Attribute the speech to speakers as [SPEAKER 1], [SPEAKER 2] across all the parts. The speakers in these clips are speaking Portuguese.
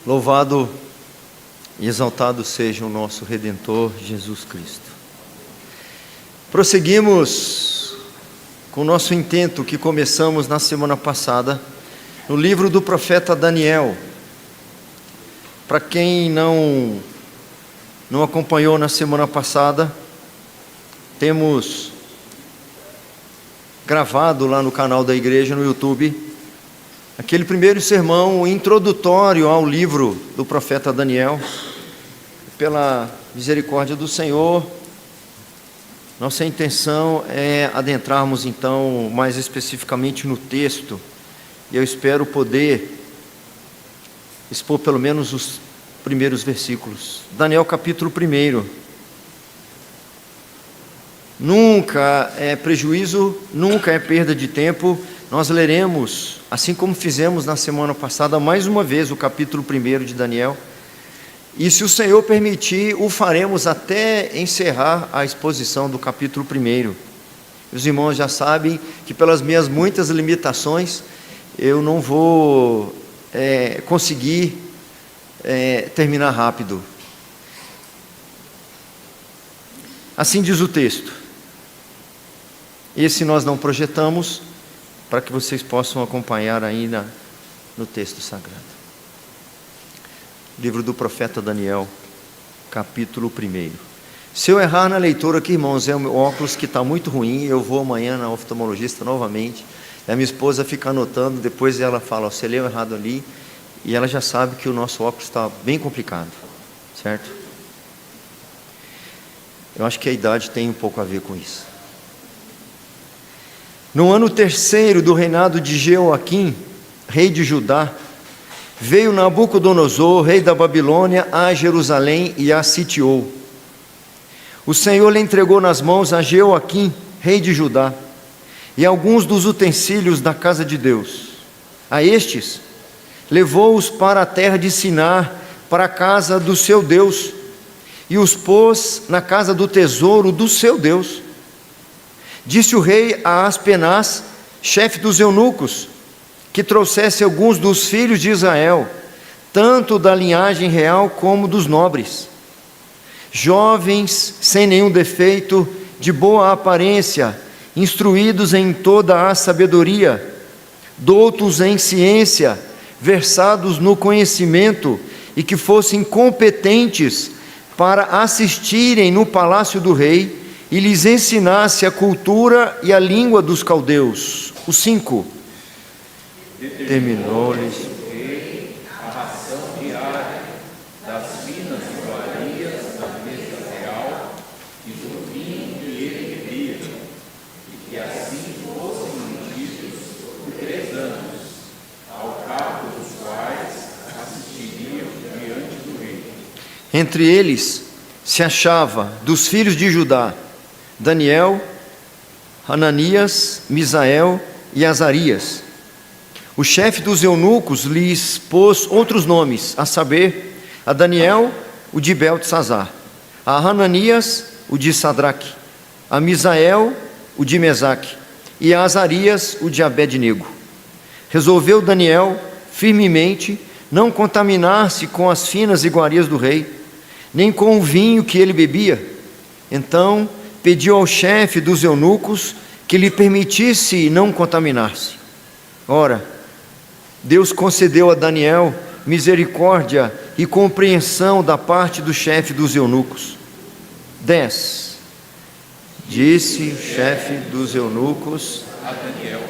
[SPEAKER 1] Louvado e exaltado seja o nosso Redentor Jesus Cristo. Prosseguimos com o nosso intento que começamos na semana passada, no livro do profeta Daniel. Para quem não acompanhou na semana passada, temos gravado lá no canal da igreja, no YouTube, aquele primeiro sermão introdutório ao livro do profeta Daniel. Pela misericórdia do Senhor, nossa intenção é adentrarmos então mais especificamente no texto, e eu espero poder expor pelo menos os primeiros versículos. Daniel capítulo 1. Nunca é prejuízo, nunca é perda de tempo. Nós leremos, assim como fizemos na semana passada, mais uma vez o capítulo 1 de Daniel. E se o Senhor permitir, o faremos até encerrar a exposição do capítulo 1. Os irmãos já sabem que pelas minhas muitas limitações, eu não vou conseguir terminar rápido. Assim diz o texto. Esse nós não projetamos, para que vocês possam acompanhar ainda no texto sagrado. Livro do profeta Daniel, capítulo 1. Se eu errar na leitura aqui, irmãos, é o meu óculos que está muito ruim. Eu vou amanhã na oftalmologista novamente. A minha esposa fica anotando, depois ela fala, você leu errado ali. E ela já sabe que o nosso óculos está bem complicado, certo? Eu acho que a idade tem um pouco a ver com isso. No ano 3º do reinado de Jeoaquim, rei de Judá, veio Nabucodonosor, rei da Babilônia, a Jerusalém e a sitiou. O Senhor lhe entregou nas mãos a Jeoaquim, rei de Judá, e alguns dos utensílios da casa de Deus. A estes, levou-os para a terra de Sinar, para a casa do seu Deus, e os pôs na casa do tesouro do seu Deus. Disse o rei a Aspenaz, chefe dos eunucos, que trouxesse alguns dos filhos de Israel, tanto da linhagem real como dos nobres, jovens sem nenhum defeito, de boa aparência, instruídos em toda a sabedoria, doutos em ciência, versados no conhecimento, e que fossem competentes para assistirem no palácio do rei, e lhes ensinasse a cultura e a língua dos caldeus. O 5. Determinou-lhes
[SPEAKER 2] a ração diária das finas iguarias da mesa real e do vinho que ele bebia, e que assim fossem mantidos por 3 anos, ao cabo dos quais assistiriam diante do rei.
[SPEAKER 1] Entre eles se achava, dos filhos de Judá, Daniel, Hananias, Misael e Azarias. O chefe dos eunucos lhes pôs outros nomes, a saber, a Daniel, o de Beltesazar, a Hananias, o de Sadraque, a Misael, o de Mesaque, e a Azarias, o de Abed-nego. Resolveu Daniel, firmemente, não contaminar-se com as finas iguarias do rei, nem com o vinho que ele bebia. Então pediu ao chefe dos eunucos que lhe permitisse não contaminar-se. Ora, Deus concedeu a Daniel misericórdia e compreensão da parte do chefe dos eunucos. 10. Disse o chefe dos eunucos
[SPEAKER 2] a Daniel: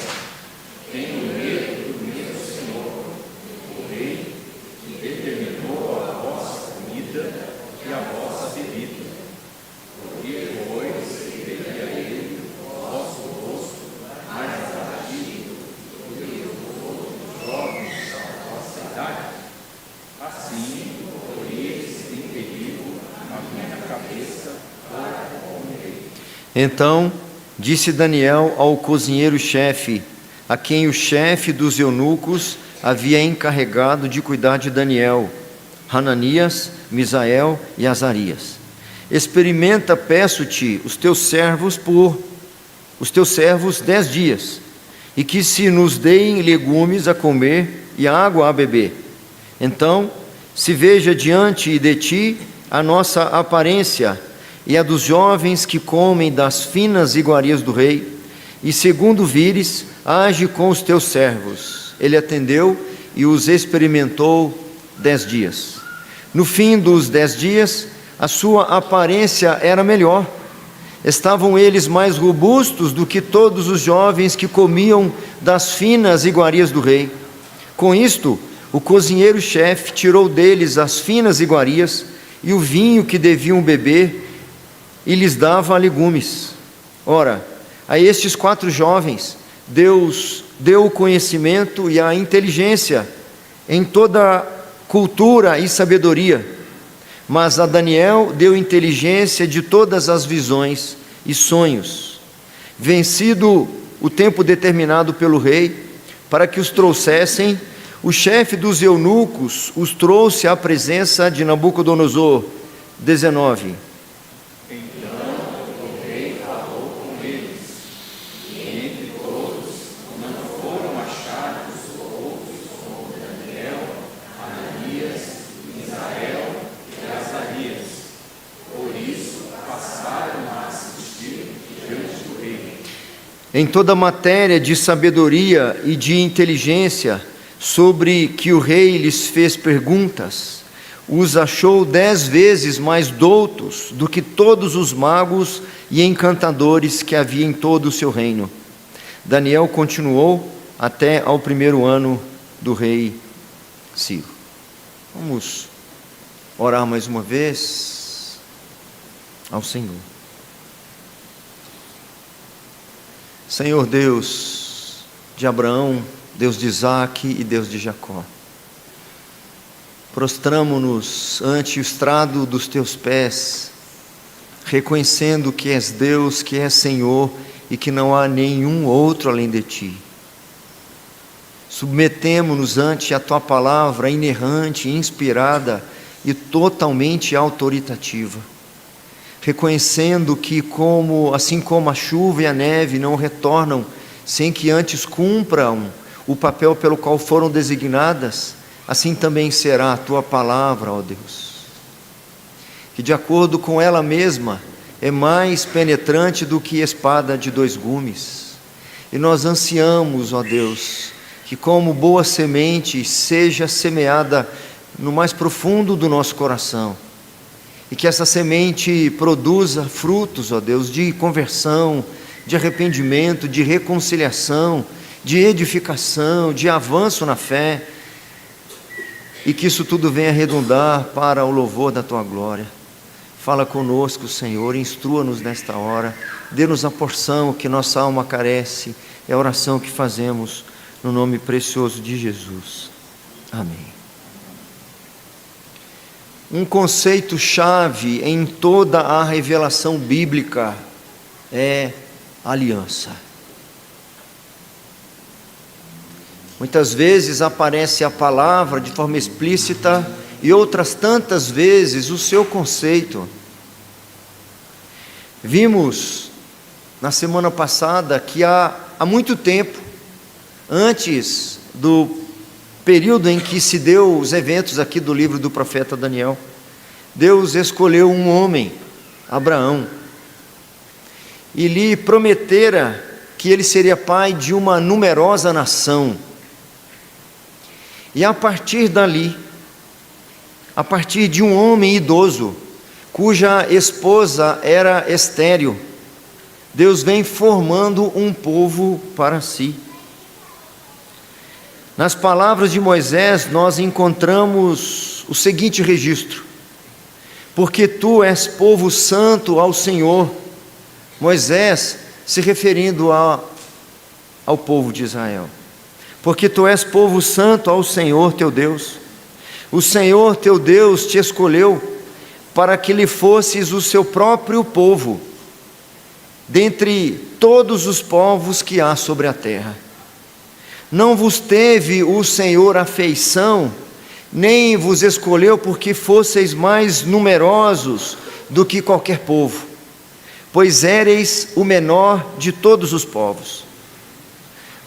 [SPEAKER 2] tenho medo do meu Senhor, o rei, que determinou a vossa comida e a vossa bebida, porque pois veria ele o vosso rosto mais abatido do que os jovens da vossa idade. Assim, por eles tem perigo a minha cabeça para com o rei.
[SPEAKER 1] Então disse Daniel ao cozinheiro-chefe, a quem o chefe dos eunucos havia encarregado de cuidar de Daniel, Hananias, Misael e Azarias: experimenta, peço-te, os teus servos 10 dias, e que se nos deem legumes a comer e água a beber. Então se veja diante de ti a nossa aparência e a dos jovens que comem das finas iguarias do rei, e segundo vires, age com os teus servos. Ele atendeu e os experimentou 10 dias. No fim dos 10 dias, a sua aparência era melhor. Estavam eles mais robustos do que todos os jovens que comiam das finas iguarias do rei. Com isto, o cozinheiro-chefe tirou deles as finas iguarias e o vinho que deviam beber, e lhes dava legumes. Ora, a estes 4 jovens, Deus deu o conhecimento e a inteligência em toda cultura e sabedoria, mas a Daniel deu inteligência de todas as visões e sonhos. Vencido o tempo determinado pelo rei, para que os trouxessem, o chefe dos eunucos os trouxe à presença de Nabucodonosor. 19.
[SPEAKER 2] Então o rei falou com eles, e entre todos não foram achados outros como Daniel, Ananias, Misael e Azarias. Por isso passaram a assistir diante do rei.
[SPEAKER 1] Em toda matéria de sabedoria e de inteligência, sobre que o rei lhes fez perguntas, os achou 10 vezes mais doutos do que todos os magos e encantadores que havia em todo o seu reino. Daniel continuou até ao 1º ano do rei Ciro. Vamos orar mais uma vez ao Senhor. Senhor Deus de Abraão, Deus de Isaque e Deus de Jacó, prostramo-nos ante o estrado dos teus pés, reconhecendo que és Deus, que és Senhor e que não há nenhum outro além de ti. Submetemo-nos ante a tua palavra inerrante, inspirada e totalmente autoritativa, reconhecendo que assim como a chuva e a neve não retornam sem que antes cumpram o papel pelo qual foram designadas, assim também será a tua palavra, ó Deus, que de acordo com ela mesma é mais penetrante do que espada de 2 gumes. E nós ansiamos, ó Deus, que como boa semente seja semeada no mais profundo do nosso coração, e que essa semente produza frutos, ó Deus, de conversão, de arrependimento, de reconciliação, de edificação, de avanço na fé, e que isso tudo venha redundar para o louvor da tua glória. Fala conosco, Senhor, instrua-nos nesta hora, dê-nos a porção que nossa alma carece, é a oração que fazemos no nome precioso de Jesus. Amém. Um conceito-chave em toda a revelação bíblica é aliança. Muitas vezes aparece a palavra de forma explícita e outras tantas vezes o seu conceito. Vimos na semana passada que há muito tempo, antes do período em que se deu os eventos aqui do livro do profeta Daniel, Deus escolheu um homem, Abraão, e lhe prometera que ele seria pai de uma numerosa nação. E a partir dali, a partir de um homem idoso, cuja esposa era estéril, Deus vem formando um povo para si. Nas palavras de Moisés, nós encontramos o seguinte registro: porque tu és povo santo ao Senhor. Moisés se referindo ao povo de Israel. Porque tu és povo santo ao Senhor teu Deus. O Senhor teu Deus te escolheu para que lhe fosses o seu próprio povo, dentre todos os povos que há sobre a terra. Não vos teve o Senhor afeição, nem vos escolheu porque fosseis mais numerosos do que qualquer povo, pois éreis o menor de todos os povos.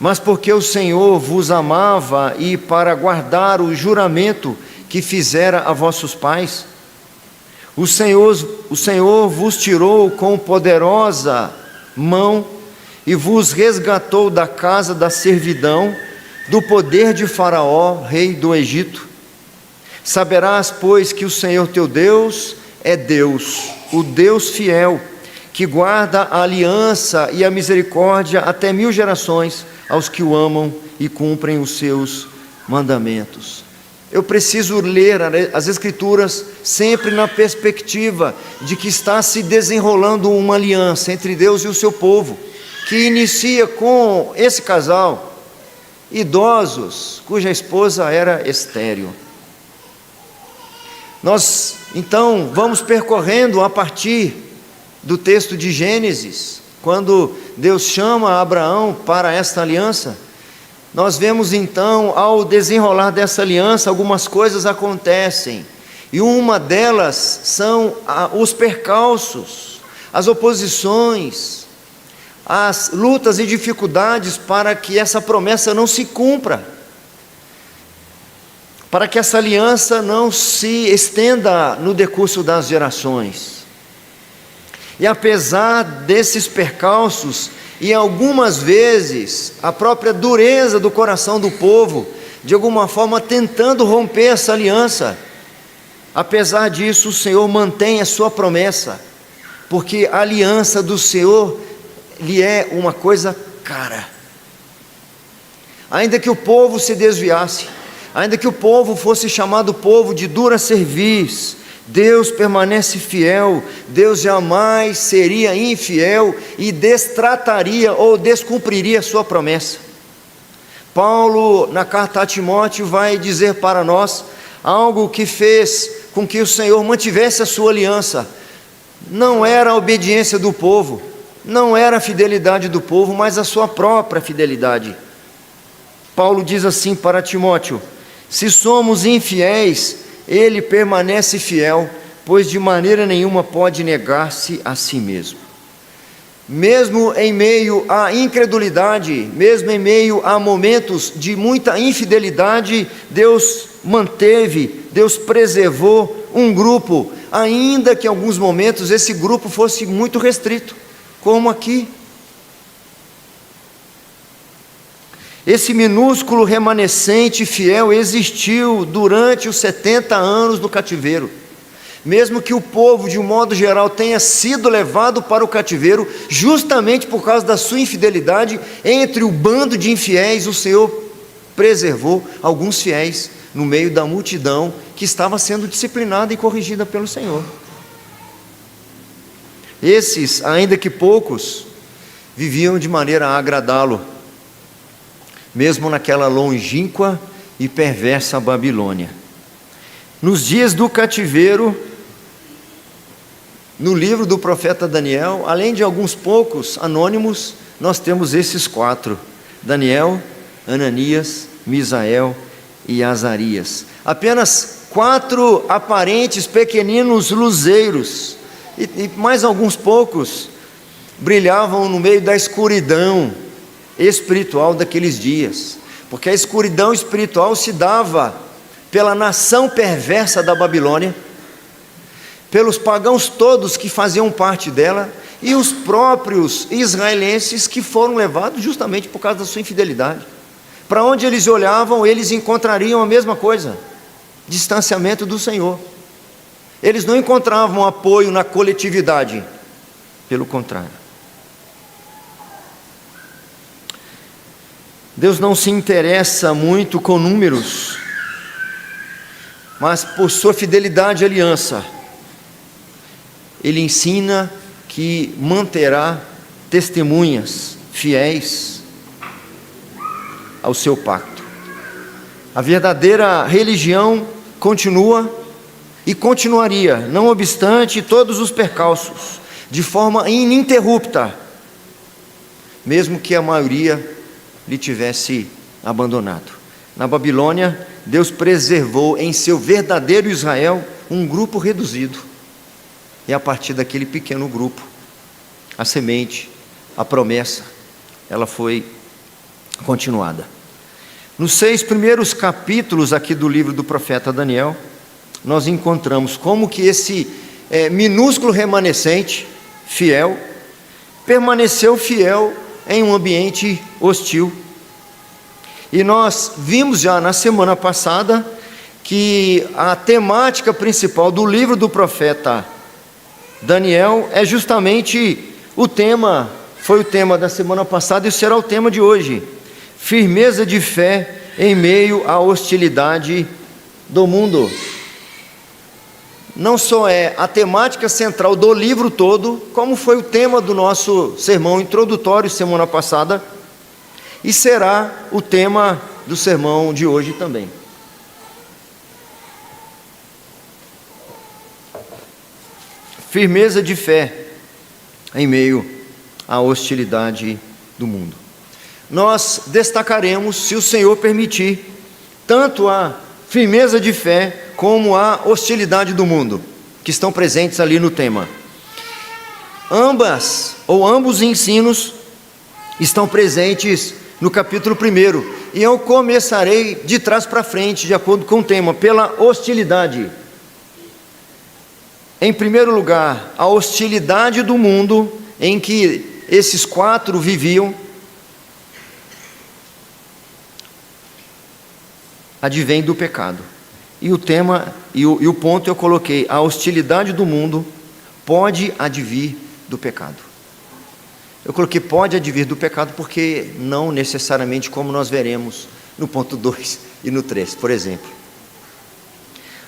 [SPEAKER 1] Mas porque o Senhor vos amava e para guardar o juramento que fizera a vossos pais? O Senhor vos tirou com poderosa mão e vos resgatou da casa da servidão, do poder de Faraó, rei do Egito. Saberás, pois, que o Senhor teu Deus é Deus, o Deus fiel, que guarda a aliança e a misericórdia até 1000 gerações aos que o amam e cumprem os seus mandamentos. Eu preciso ler as Escrituras sempre na perspectiva de que está se desenrolando uma aliança entre Deus e o seu povo, que inicia com esse casal, idosos, cuja esposa era estéril. Nós, então, vamos percorrendo a partir do texto de Gênesis, quando Deus chama Abraão para esta aliança. Nós vemos então, ao desenrolar dessa aliança, algumas coisas acontecem, e uma delas são os percalços, as oposições, as lutas e dificuldades para que essa promessa não se cumpra, para que essa aliança não se estenda no decurso das gerações. E apesar desses percalços, e algumas vezes a própria dureza do coração do povo, de alguma forma tentando romper essa aliança, apesar disso o Senhor mantém a sua promessa, porque a aliança do Senhor lhe é uma coisa cara. Ainda que o povo se desviasse, ainda que o povo fosse chamado povo de dura cerviz, Deus permanece fiel. Deus jamais seria infiel e destrataria ou descumpriria a sua promessa. Paulo, na carta a Timóteo, vai dizer para nós algo que fez com que o Senhor mantivesse a sua aliança. Não era a obediência do povo, não era a fidelidade do povo, mas a sua própria fidelidade. Paulo diz assim para Timóteo: se somos infiéis, ele permanece fiel, pois de maneira nenhuma pode negar-se a si mesmo. Mesmo em meio à incredulidade, mesmo em meio a momentos de muita infidelidade, Deus manteve, Deus preservou um grupo, ainda que em alguns momentos esse grupo fosse muito restrito, como aqui. Esse minúsculo remanescente fiel existiu durante os 70 anos do cativeiro. Mesmo que o povo, de um modo geral, tenha sido levado para o cativeiro, justamente por causa da sua infidelidade, entre o bando de infiéis, o Senhor preservou alguns fiéis no meio da multidão que estava sendo disciplinada e corrigida pelo Senhor. Esses, ainda que poucos, viviam de maneira a agradá-lo, mesmo naquela longínqua e perversa Babilônia. Nos dias do cativeiro, no livro do profeta Daniel, além de alguns poucos anônimos, nós temos esses 4: Daniel, Ananias, Misael e Azarias. Apenas 4 aparentes pequeninos luzeiros, e mais alguns poucos brilhavam no meio da escuridão espiritual daqueles dias, porque a escuridão espiritual se dava pela nação perversa da Babilônia, pelos pagãos todos que faziam parte dela, e os próprios israelenses que foram levados justamente por causa da sua infidelidade. Para onde eles olhavam, eles encontrariam a mesma coisa: distanciamento do Senhor. Eles não encontravam apoio na coletividade, pelo contrário. Deus não se interessa muito com números, mas por sua fidelidade à aliança, Ele ensina que manterá testemunhas fiéis ao seu pacto. A verdadeira religião continua e continuaria, não obstante todos os percalços, de forma ininterrupta, mesmo que a maioria lhe tivesse abandonado. Na Babilônia, Deus preservou em seu verdadeiro Israel um grupo reduzido, e a partir daquele pequeno grupo, a semente, a promessa, ela foi continuada. Nos 6 primeiros capítulos aqui do livro do profeta Daniel, nós encontramos como que esse minúsculo remanescente, fiel, permaneceu fiel em um ambiente hostil. E nós vimos já na semana passada que a temática principal do livro do profeta Daniel é justamente foi o tema da semana passada e será o tema de hoje: firmeza de fé em meio à hostilidade do mundo. Não só é a temática central do livro todo, como foi o tema do nosso sermão introdutório semana passada, e será o tema do sermão de hoje também. Firmeza de fé em meio à hostilidade do mundo. Nós destacaremos, se o Senhor permitir, tanto a firmeza de fé como a hostilidade do mundo, que estão presentes ali no tema. Ambos ensinos estão presentes no capítulo 1, e eu começarei de trás para frente, de acordo com o tema, pela hostilidade. Em primeiro lugar, a hostilidade do mundo em que esses 4 viviam advém do pecado. E o tema e o ponto eu coloquei: a hostilidade do mundo pode advir do pecado. Eu coloquei pode advir do pecado porque não necessariamente, como nós veremos no ponto 2 e no 3, por exemplo.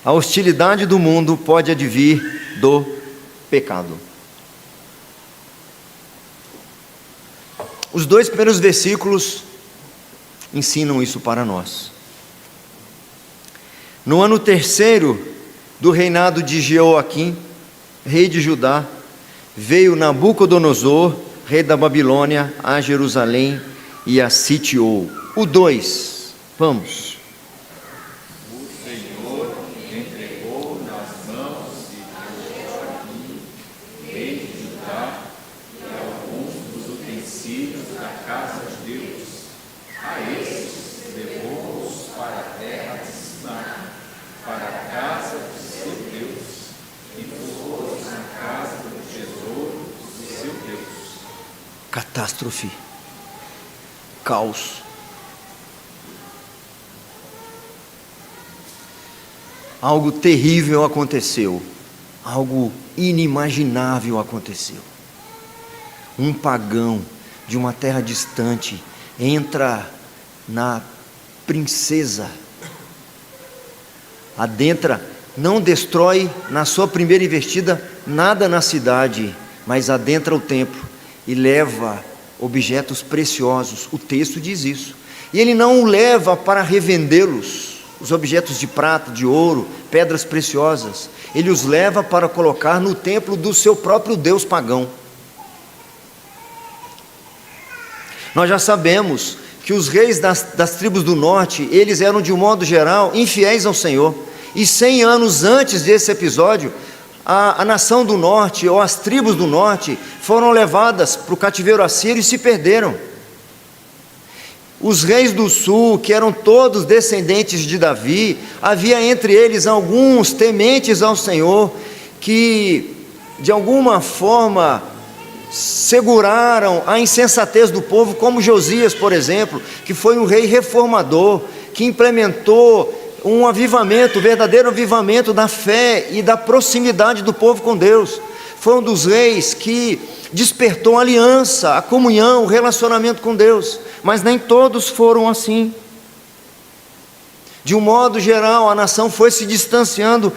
[SPEAKER 1] A hostilidade do mundo pode advir do pecado. Os 2 primeiros versículos ensinam isso para nós. No ano 3º do reinado de Jeoaquim, rei de Judá, veio Nabucodonosor, rei da Babilônia, a Jerusalém e a sitiou. O 2, vamos.
[SPEAKER 2] O Senhor entregou nas mãos de Jeoaquim, rei de Judá, e alguns dos utensílios da casa de Deus. A estes levou-os para a terra de Siná, para a casa de seu Deus, e pôs na casa do tesouro de seu Deus.
[SPEAKER 1] Catástrofe, caos. Algo terrível aconteceu, algo inimaginável aconteceu. Um pagão de uma terra distante entra na princesa, adentra, não destrói na sua primeira investida nada na cidade, mas adentra o templo e leva objetos preciosos. O texto diz isso. E ele não o leva para revendê-los, os objetos de prata, de ouro, pedras preciosas. Ele os leva para colocar no templo do seu próprio Deus pagão. Nós já sabemos que os reis das tribos do norte, eles eram de um modo geral infiéis ao Senhor. E 100 anos antes desse episódio, a nação do norte, ou as tribos do norte, foram levadas para o cativeiro assírio e se perderam. Os reis do sul, que eram todos descendentes de Davi, havia entre eles alguns tementes ao Senhor, que de alguma forma seguraram a insensatez do povo, como Josias, por exemplo, que foi um rei reformador, que implementou um avivamento, um verdadeiro avivamento da fé e da proximidade do povo com Deus. Foi um dos reis que despertou a aliança, a comunhão, o relacionamento com Deus, mas nem todos foram assim. De um modo geral, a nação foi se distanciando,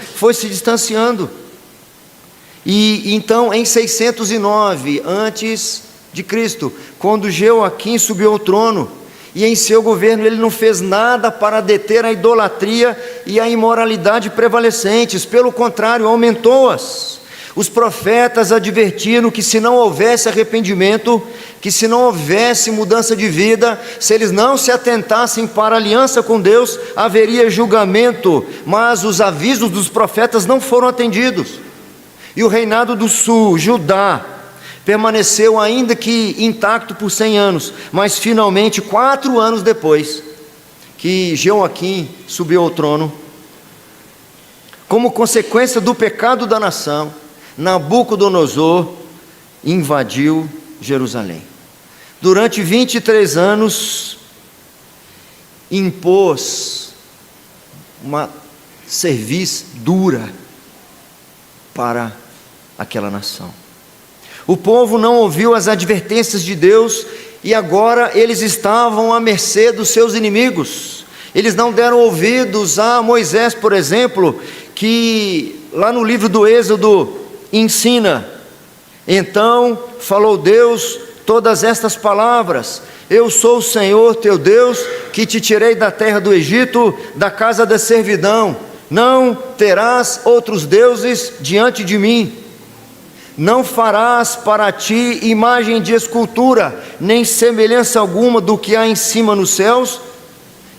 [SPEAKER 1] e então em 609 antes de Cristo, quando Jeoaquim subiu ao trono, e em seu governo ele não fez nada para deter a idolatria e a imoralidade prevalecentes, pelo contrário, aumentou-as. Os profetas advertiram que se não houvesse arrependimento, que se não houvesse mudança de vida, se eles não se atentassem para a aliança com Deus, haveria julgamento, mas os avisos dos profetas não foram atendidos. E o reinado do sul, Judá, permaneceu ainda que intacto por 100 anos, mas finalmente 4 anos depois, que Jeoaquim subiu ao trono, como consequência do pecado da nação, Nabucodonosor invadiu Jerusalém. Durante 23 anos, impôs uma cerviz dura para aquela nação. O povo não ouviu as advertências de Deus e agora eles estavam à mercê dos seus inimigos. Eles não deram ouvidos a Moisés, por exemplo, que lá no livro do Êxodo ensina: então falou Deus todas estas palavras: eu sou o Senhor teu Deus, que te tirei da terra do Egito, da casa da servidão. Não terás outros deuses diante de mim. Não farás para ti imagem de escultura, nem semelhança alguma do que há em cima nos céus,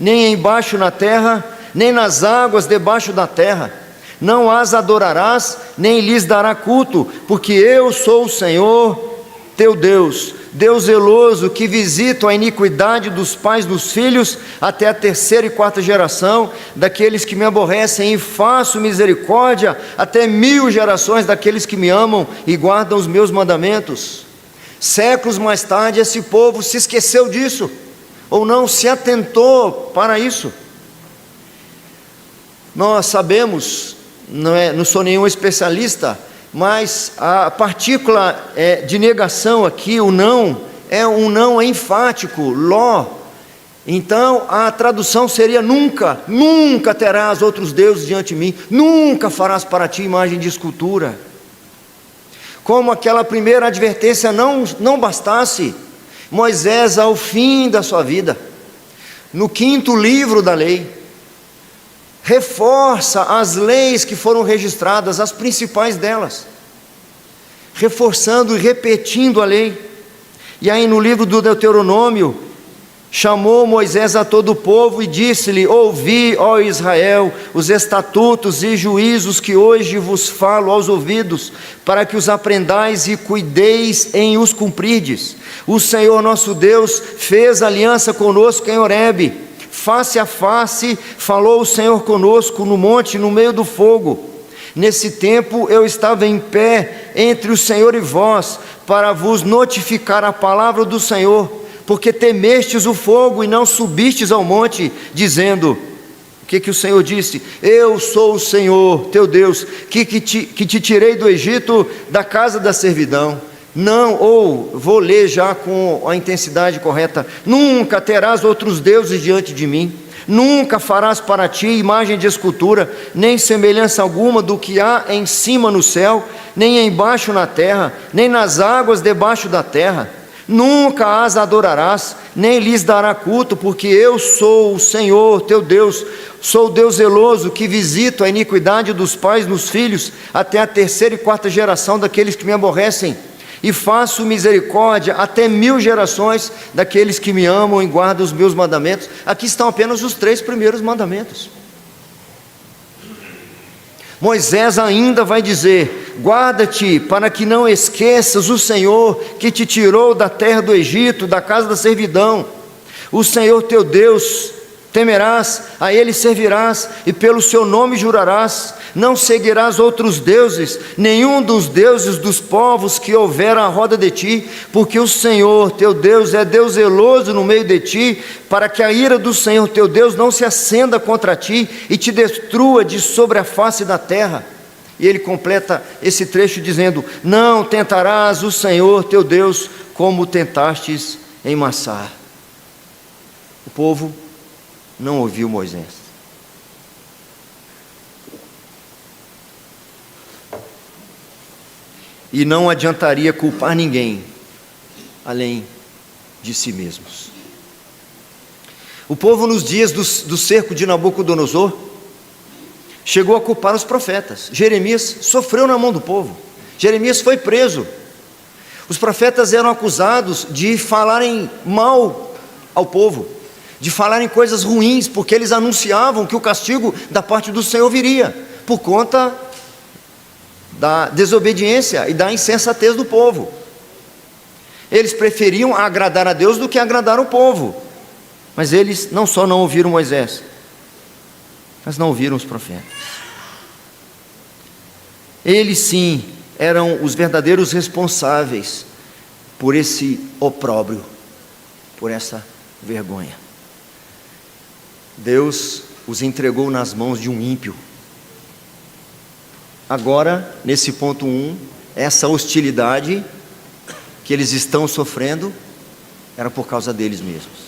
[SPEAKER 1] nem embaixo na terra, nem nas águas debaixo da terra. Não as adorarás, nem lhes dará culto, porque eu sou o Senhor teu Deus, Deus zeloso, que visito a iniquidade dos pais nos filhos, até a terceira e quarta geração daqueles que me aborrecem, e faço misericórdia até 1000 gerações daqueles que me amam e guardam os meus mandamentos. Séculos mais tarde, esse povo se esqueceu disso, ou não se atentou para isso. Nós sabemos, não sou nenhum especialista, mas a partícula de negação aqui, o não, é um não enfático, ló. Então a tradução seria: nunca, nunca terás outros deuses diante de mim, nunca farás para ti imagem de escultura. Como aquela primeira advertência não bastasse, Moisés, ao fim da sua vida, no 5º livro da lei, reforça as leis que foram registradas, as principais delas, reforçando e repetindo a lei. E aí no livro do Deuteronômio, chamou Moisés a todo o povo e disse-lhe: ouvi, ó Israel, os estatutos e juízos que hoje vos falo aos ouvidos, para que os aprendais e cuideis em os cumprirdes. O Senhor nosso Deus fez aliança conosco em Horebe, face a face falou o Senhor conosco no monte, no meio do fogo. Nesse tempo eu estava em pé entre o Senhor e vós, para vos notificar a palavra do Senhor, porque temestes o fogo e não subistes ao monte, dizendo: o que o Senhor disse? Eu sou o Senhor teu Deus, que te tirei do Egito, da casa da servidão. Não, ou vou ler já com a intensidade correta: nunca terás outros deuses diante de mim, nunca farás para ti imagem de escultura, nem semelhança alguma do que há em cima no céu, nem embaixo na terra, nem nas águas debaixo da terra. Nunca as adorarás, nem lhes dará culto, porque eu sou o Senhor teu Deus, sou o Deus zeloso, que visito a iniquidade dos pais nos filhos, até a terceira e quarta geração daqueles que me aborrecem, e faço misericórdia até 1000 gerações daqueles que me amam e guardam os meus mandamentos. Aqui estão apenas os 3 primeiros mandamentos. Moisés ainda vai dizer: guarda-te para que não esqueças o Senhor que te tirou da terra do Egito, da casa da servidão. O Senhor teu Deus temerás, a Ele servirás, e pelo seu nome jurarás. Não seguirás outros deuses, nenhum dos deuses dos povos que houver à roda de ti, porque o Senhor teu Deus é Deus zeloso no meio de ti, para que a ira do Senhor teu Deus não se acenda contra ti e te destrua de sobre a face da terra. E ele completa esse trecho dizendo: não tentarás o Senhor teu Deus como tentastes em Massá. O povo não ouviu Moisés. E não adiantaria culpar ninguém além de si mesmos. O povo, nos dias do cerco de Nabucodonosor, chegou a culpar os profetas. Jeremias sofreu na mão do povo. Jeremias foi preso. Os profetas eram acusados de falarem mal ao povo, de falarem coisas ruins, porque eles anunciavam que o castigo da parte do Senhor viria, por conta da desobediência e da insensatez do povo. Eles preferiam agradar a Deus do que agradar o povo. Mas eles não só não ouviram Moisés, mas não ouviram os profetas. Eles sim eram os verdadeiros responsáveis por esse opróbrio, por essa vergonha. Deus os entregou nas mãos de um ímpio. Agora, nesse ponto 1, essa hostilidade que eles estão sofrendo era por causa deles mesmos.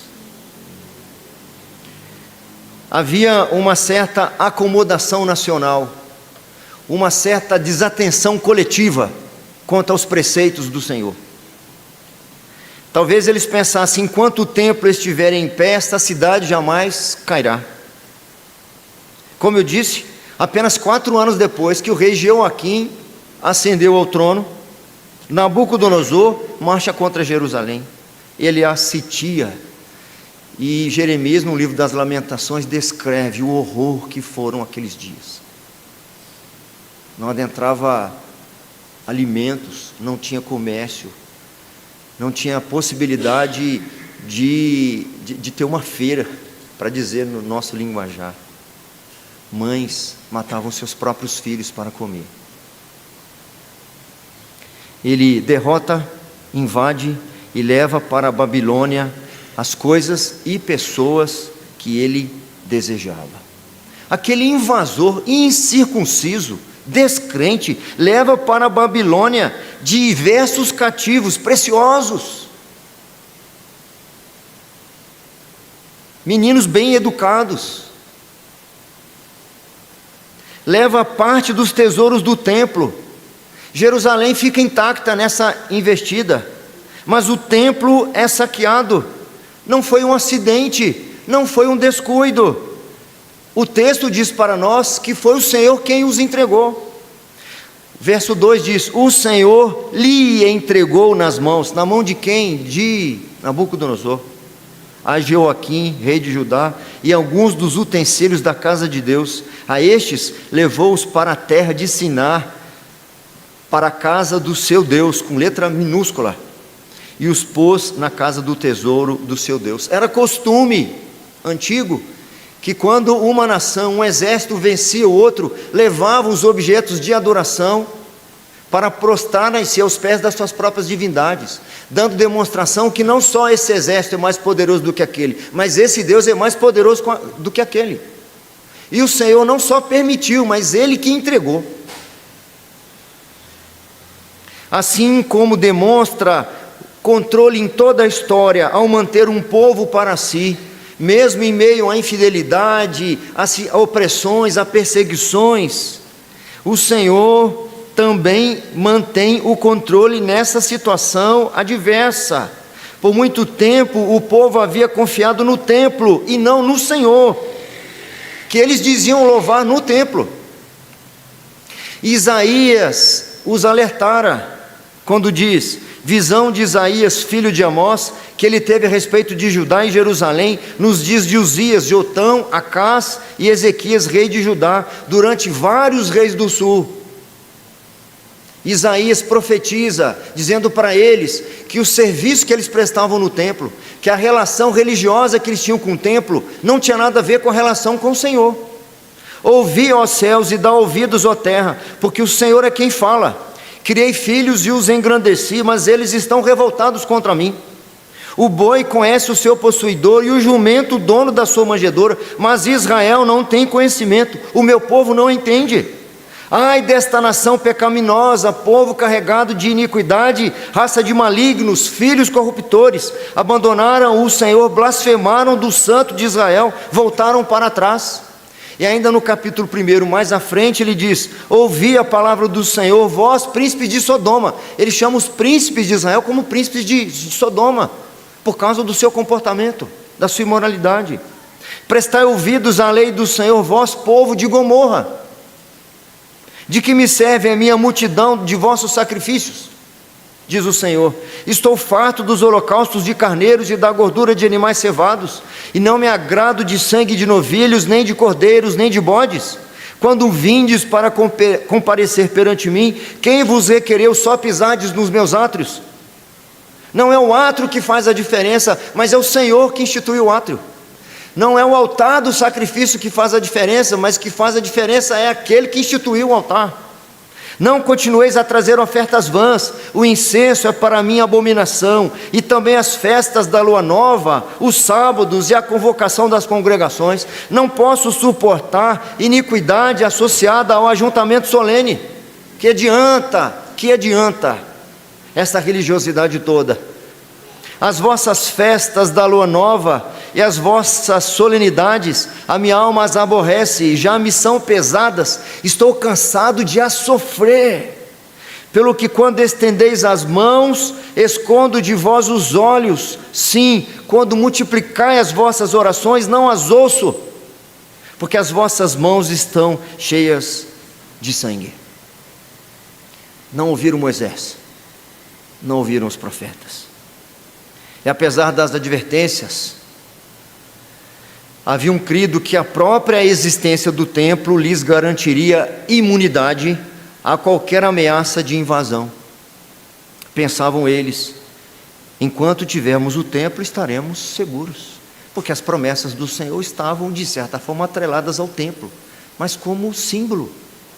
[SPEAKER 1] Havia uma certa acomodação nacional, uma certa desatenção coletiva quanto aos preceitos do Senhor. Talvez eles pensassem: enquanto o templo estiver em pé, esta cidade jamais cairá. Como eu disse, apenas 4 anos depois que o rei Jeoaquim ascendeu ao trono, Nabucodonosor marcha contra Jerusalém. Ele a sitia. E Jeremias, no livro das Lamentações, descreve o horror que foram aqueles dias. Não adentrava alimentos, não tinha comércio, não tinha possibilidade de ter uma feira, para dizer no nosso linguajar. Mães matavam seus próprios filhos para comer. Ele derrota, invade e leva para a Babilônia as coisas e pessoas que ele desejava. Aquele invasor incircunciso, descrente, leva para a Babilônia diversos cativos preciosos, meninos bem educados, leva parte dos tesouros do templo. Jerusalém fica intacta nessa investida, mas o templo é saqueado. Não foi um acidente, não foi um descuido. O texto diz para nós que foi o Senhor quem os entregou. Verso 2 diz: o Senhor lhe entregou nas mãos. Na mão de quem? De Nabucodonosor, a Jeoaquim, rei de Judá, e alguns dos utensílios da casa de Deus. A estes levou-os para a terra de Sinar, para a casa do seu Deus, com letra minúscula, e os pôs na casa do tesouro do seu Deus. Era costume antigo que quando uma nação, um exército vencia o outro, levavam os objetos de adoração para prostrarem-se aos pés das suas próprias divindades, dando demonstração que não só esse exército é mais poderoso do que aquele, mas esse Deus é mais poderoso do que aquele. E o Senhor não só permitiu, mas Ele que entregou. Assim como demonstra controle em toda a história ao manter um povo para si, mesmo em meio à infidelidade, a opressões, a perseguições, o Senhor também mantém o controle nessa situação adversa. Por muito tempo o povo havia confiado no templo e não no Senhor, que eles diziam louvar no templo. Isaías os alertara quando diz, visão de Isaías, filho de Amós, que ele teve a respeito de Judá e Jerusalém, nos dias de Uzias, Jotão, Acás e Ezequias, rei de Judá, durante vários reis do sul. Isaías profetiza, dizendo para eles que o serviço que eles prestavam no templo, que a relação religiosa que eles tinham com o templo, não tinha nada a ver com a relação com o Senhor. Ouvi, ó céus, e dá ouvidos, ó terra, porque o Senhor é quem fala. Criei filhos e os engrandeci, mas eles estão revoltados contra mim. O boi conhece o seu possuidor e o jumento o dono da sua manjedoura, mas Israel não tem conhecimento, o meu povo não entende. Ai desta nação pecaminosa, povo carregado de iniquidade, raça de malignos, filhos corruptores, abandonaram o Senhor, blasfemaram do Santo de Israel, voltaram para trás. E ainda no capítulo 1, mais à frente, ele diz, ouvi a palavra do Senhor, vós príncipes de Sodoma. Ele chama os príncipes de Israel como príncipes de Sodoma, por causa do seu comportamento, da sua imoralidade. Prestai ouvidos à lei do Senhor, vós povo de Gomorra. De que me serve a minha multidão de vossos sacrifícios? Diz o Senhor, estou farto dos holocaustos de carneiros e da gordura de animais cevados, e não me agrado de sangue de novilhos, nem de cordeiros, nem de bodes. Quando vindes para comparecer perante mim, quem vos requereu só pisardes nos meus átrios? Não é o átrio que faz a diferença, mas é o Senhor que institui o átrio. Não é o altar do sacrifício que faz a diferença, mas que faz a diferença é aquele que instituiu o altar. Não continueis a trazer ofertas vãs, o incenso é para mim abominação, e também as festas da lua nova, os sábados e a convocação das congregações. Não posso suportar iniquidade associada ao ajuntamento solene. Que adianta essa religiosidade toda? As vossas festas da lua nova e as vossas solenidades, a minha alma as aborrece e já me são pesadas, estou cansado de as sofrer. Pelo que quando estendeis as mãos, escondo de vós os olhos. Sim, quando multiplicai as vossas orações, não as ouço, porque as vossas mãos estão cheias de sangue. Não ouviram Moisés, não ouviram os profetas. E apesar das advertências, haviam crido que a própria existência do templo lhes garantiria imunidade a qualquer ameaça de invasão. Pensavam eles, enquanto tivermos o templo estaremos seguros, porque as promessas do Senhor estavam de certa forma atreladas ao templo, mas como símbolo,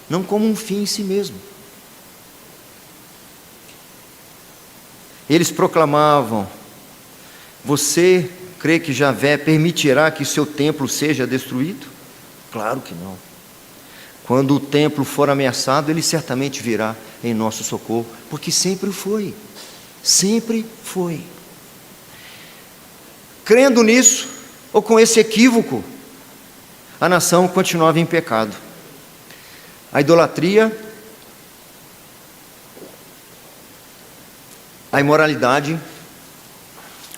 [SPEAKER 1] não como um fim em si mesmo. Eles proclamavam: você crê que Javé permitirá que seu templo seja destruído? Claro que não. Quando o templo for ameaçado, ele certamente virá em nosso socorro, porque sempre foi. Sempre foi. Crendo nisso, ou com esse equívoco, a nação continuava em pecado. A idolatria, a imoralidade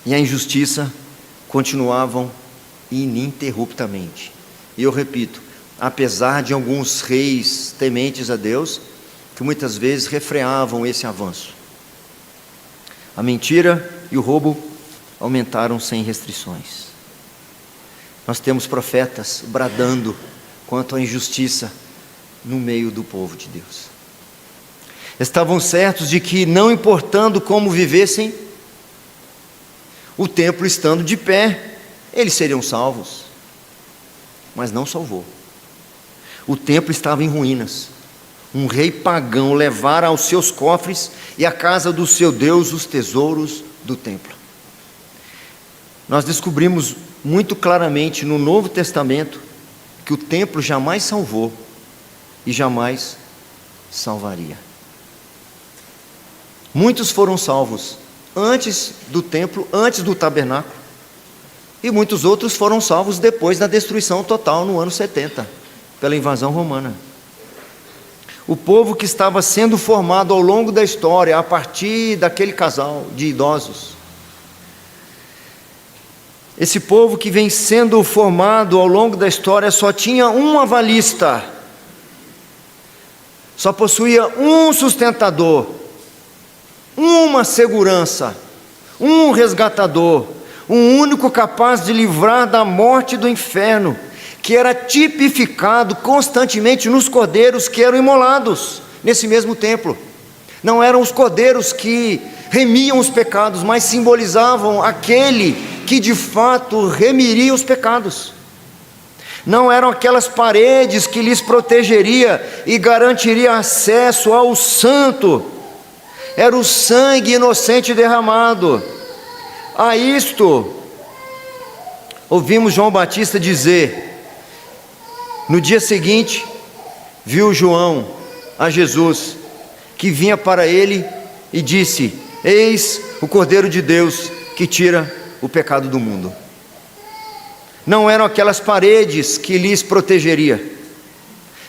[SPEAKER 1] e a injustiça continuavam ininterruptamente. E eu repito, apesar de alguns reis tementes a Deus, que muitas vezes refreavam esse avanço, a mentira e o roubo aumentaram sem restrições. Nós temos profetas bradando quanto à injustiça no meio do povo de Deus. Estavam certos de que, não importando como vivessem, o templo estando de pé, eles seriam salvos. Mas não salvou. O templo estava em ruínas. Um rei pagão levara aos seus cofres e à casa do seu Deus os tesouros do templo. Nós descobrimos muito claramente no Novo Testamento que o templo jamais salvou e jamais salvaria. Muitos foram salvos antes do templo, antes do tabernáculo, e muitos outros foram salvos depois da destruição total no ano 70, pela invasão romana. O povo que estava sendo formado ao longo da história, a partir daquele casal de idosos, esse povo que vem sendo formado ao longo da história só tinha um avalista, só possuía um sustentador, uma segurança, um resgatador, um único capaz de livrar da morte e do inferno, que era tipificado constantemente nos cordeiros que eram imolados nesse mesmo templo. Não eram os cordeiros que remiam os pecados, mas simbolizavam aquele que de fato remiria os pecados. Não eram aquelas paredes que lhes protegeria e garantiria acesso ao santo. Era o sangue inocente derramado. A isto, ouvimos João Batista dizer: no dia seguinte, viu João a Jesus, que vinha para ele e disse: eis o Cordeiro de Deus que tira o pecado do mundo. Não eram aquelas paredes que lhes protegeria,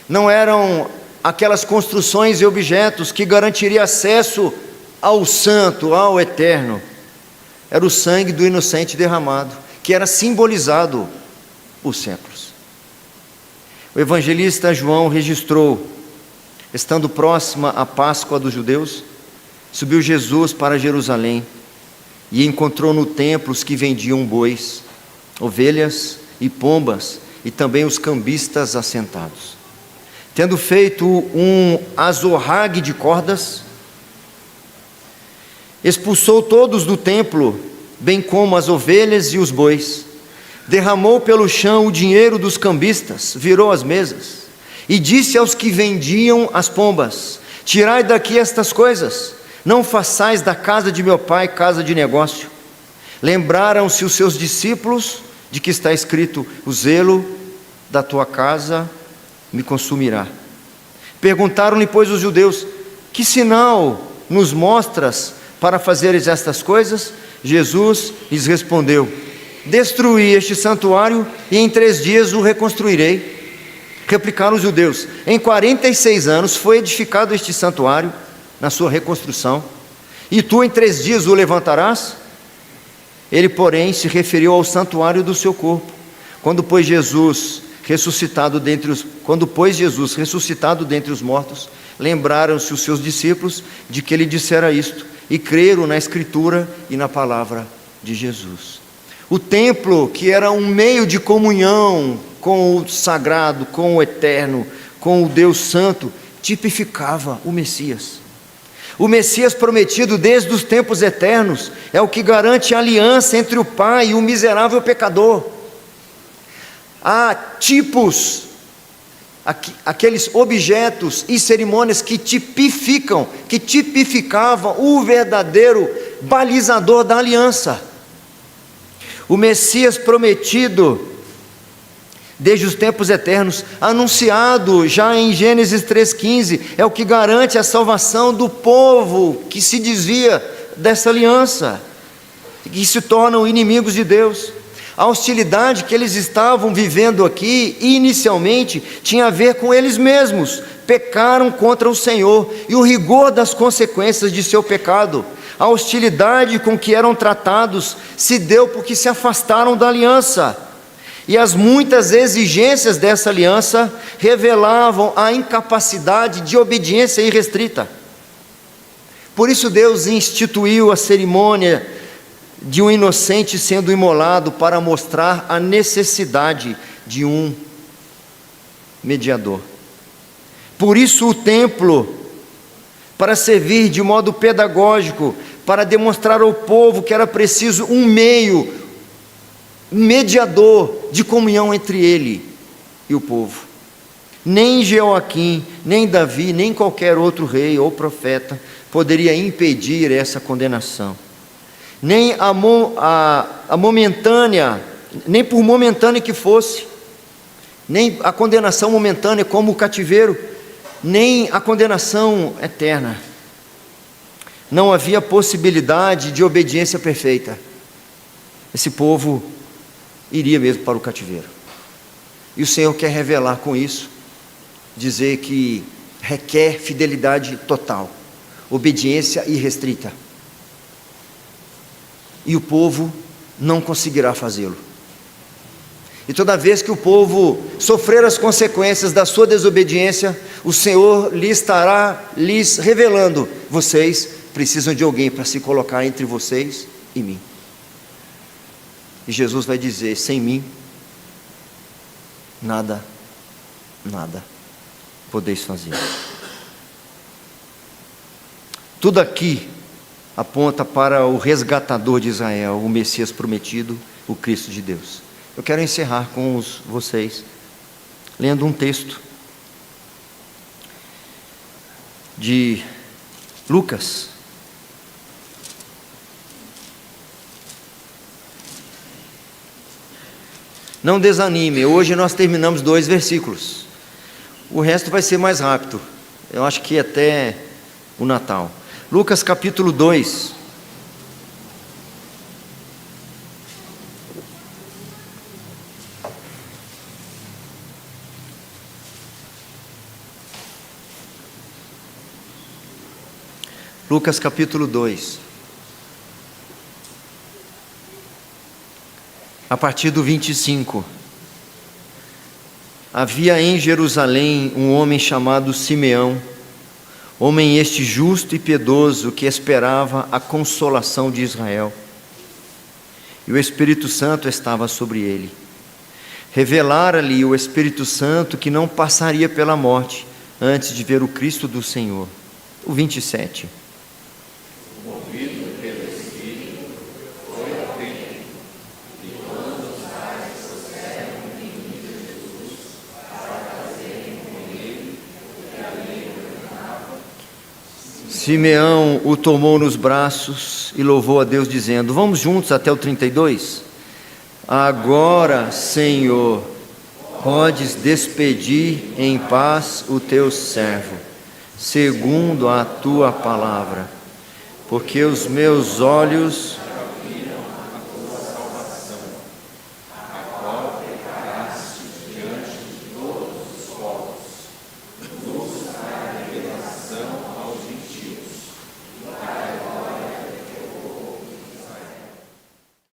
[SPEAKER 1] não eram aquelas construções e objetos que garantiriam acesso ao santo, ao eterno. Era o sangue do inocente derramado, que era simbolizado por séculos. O evangelista João registrou: estando próxima a Páscoa dos judeus, subiu Jesus para Jerusalém e encontrou no templo os que vendiam bois, ovelhas e pombas, e também os cambistas assentados. Tendo feito um azorrague de cordas, expulsou todos do templo, bem como as ovelhas e os bois, derramou pelo chão o dinheiro dos cambistas, virou as mesas, e disse aos que vendiam as pombas: tirai daqui estas coisas, não façais da casa de meu pai casa de negócio. Lembraram-se os seus discípulos de que está escrito: o zelo da tua casa me consumirá. Perguntaram-lhe, pois, os judeus: que sinal nos mostras para fazeres estas coisas? Jesus lhes respondeu: destruí este santuário e em 3 dias o reconstruirei. Replicaram os judeus: em 46 anos foi edificado este santuário na sua reconstrução, e tu em 3 dias o levantarás? Ele, porém, se referiu ao santuário do seu corpo. Quando, pois, Jesus ressuscitado dentre os mortos, lembraram-se os seus discípulos de que ele dissera isto, e creram na Escritura e na palavra de Jesus. O templo, que era um meio de comunhão com o sagrado, com o eterno, com o Deus Santo, tipificava o Messias. O Messias prometido desde os tempos eternos é o que garante a aliança entre o Pai e o miserável pecador. Há tipos, aqueles objetos e cerimônias que tipificavam o verdadeiro balizador da aliança. O Messias prometido desde os tempos eternos, anunciado já em Gênesis 3,15, é o que garante a salvação do povo que se desvia dessa aliança, que se tornam inimigos de Deus. A hostilidade que eles estavam vivendo aqui, inicialmente, tinha a ver com eles mesmos. Pecaram contra o Senhor e o rigor das consequências de seu pecado. A hostilidade com que eram tratados se deu porque se afastaram da aliança. E as muitas exigências dessa aliança revelavam a incapacidade de obediência irrestrita. Por isso Deus instituiu a cerimônia de um inocente sendo imolado para mostrar a necessidade de um mediador. Por isso o templo, para servir de modo pedagógico, para demonstrar ao povo que era preciso um meio, um mediador de comunhão entre ele e o povo. Nem Jeoaquim, nem Davi, nem qualquer outro rei ou profeta poderia impedir essa condenação. Nem a momentânea, nem por momentânea que fosse, nem a condenação momentânea como o cativeiro, nem a condenação eterna. Não havia possibilidade de obediência perfeita. Esse povo iria mesmo para o cativeiro. E o Senhor quer revelar com isso, dizer que requer fidelidade total, obediência irrestrita. E o povo não conseguirá fazê-lo. E toda vez que o povo sofrer as consequências da sua desobediência, o Senhor estará lhes revelando: vocês precisam de alguém para se colocar entre vocês e mim. E Jesus vai dizer: sem mim, nada podeis fazer. Tudo aqui aponta para o resgatador de Israel, o Messias prometido, o Cristo de Deus. Eu quero encerrar com vocês lendo um texto de Lucas. Não desanime, hoje nós terminamos 2 versículos. O resto vai ser mais rápido. Eu acho que até o Natal. Lucas capítulo 2. Lucas capítulo 2. A partir do 25. Havia em Jerusalém um homem chamado Simeão, homem este justo e piedoso, que esperava a consolação de Israel. E o Espírito Santo estava sobre ele. Revelara-lhe o Espírito Santo que não passaria pela morte antes de ver o Cristo do Senhor. O 27.
[SPEAKER 2] Movido pelo Espírito, foi ao templo, e quando os pais
[SPEAKER 1] Simeão o tomou nos braços e louvou a Deus, dizendo: vamos juntos até o 32? Agora, Senhor, podes despedir em paz o teu servo, segundo a tua palavra, porque os meus olhos